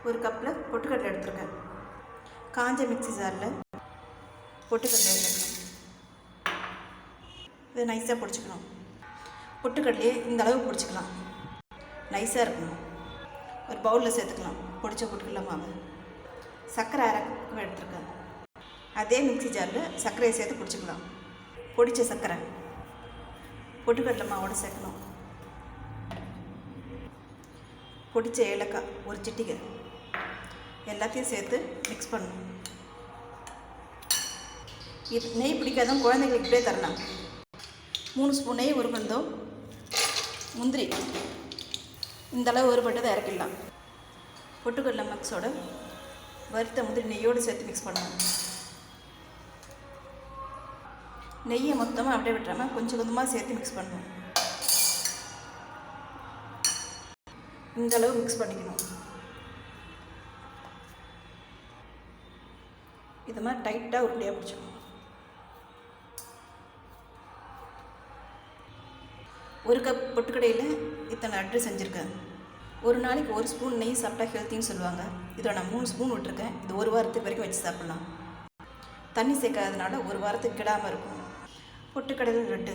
ஒரு கப்பில் பொட்டுக்கடலை எடுத்துருக்கேன். காஞ்ச மிக்ஸி ஜாரில் பொட்டுக்கடலை எடுத்துக்கணும். இதை நைஸாக பிடிச்சிக்கணும். பொட்டுக்கடலையே இந்த அளவு பிடிச்சிக்கலாம், நைஸாக இருக்கணும். ஒரு பவுலில் சேர்த்துக்கலாம் பொடிச்ச பொட்டுக்கடலை மாவு. சர்க்கரை அரை கப் எடுத்துருக்கேன். அதே மிக்ஸி ஜாரில் சர்க்கரையை சேர்த்து பிடிச்சிக்கலாம். பொடிச்ச சர்க்கரை பொட்டுக்கடலை மாவோடு சேர்க்கணும். பொடிச்ச ஏலக்காய் ஒரு சிட்டிகை, எல்லாத்தையும் சேர்த்து மிக்ஸ் பண்ணணும். இது நெய் பிடிக்காதான் குழந்தைங்களுக்கு இப்படியே தரலாம். 3 ஸ்பூன் நெய் உருவந்தோம். முந்திரி இந்தளவு ஒருபட்டதை இறக்கிடலாம். பொட்டுக்கடலை மிக்ஸோட வறுத்த முந்திரி நெய்யோடு சேர்த்து மிக்ஸ் பண்ணணும். நெய்யை மொத்தமாக அப்படியே விட்டுறாமல் கொஞ்சம் கொஞ்சமாக சேர்த்து மிக்ஸ் பண்ணணும். இந்தளவு மிக்ஸ் பண்ணிக்கணும். இது மாதிரி டைட்டாக உருண்டையாக பிடிச்சிக்கணும். ஒரு கப் பொட்டுக்கடையில் இத்தனை லட்டு செஞ்சுருக்கேன். ஒரு நாளைக்கு 1 ஸ்பூன் நெய் சாப்பிட்டா ஹெல்த்தின்னு சொல்லுவாங்க. இதில் நான் 3 ஸ்பூன் விட்டுருக்கேன். இது 1 வாரத்துக்கு வரைக்கும் வச்சு சாப்பிட்லாம். தண்ணி சேர்க்காதனால 1 வாரத்துக்கு கிடாமல் இருக்கும். பொட்டுக்கடலை லட்டு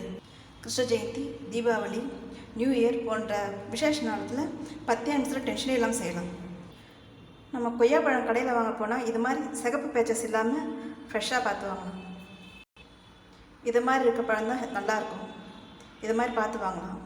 கிருஷ்ண ஜெயந்தி, தீபாவளி, நியூ இயர் போன்ற விசேஷ நாளத்தில் 10 நிமிஷத்தில் டென்ஷனே இல்லாமல் செய்யலாம். நம்ம கொய்யாப்பழம் கடையில் வாங்க போனால் இது மாதிரி சிகப்பு பேச்சஸ் இல்லாமல் ஃப்ரெஷ்ஷாக பார்த்து வாங்கணும். இது மாதிரி இருக்க பழம் தான் நல்லாயிருக்கும். இது மாதிரி பார்த்து வாங்கலாம்.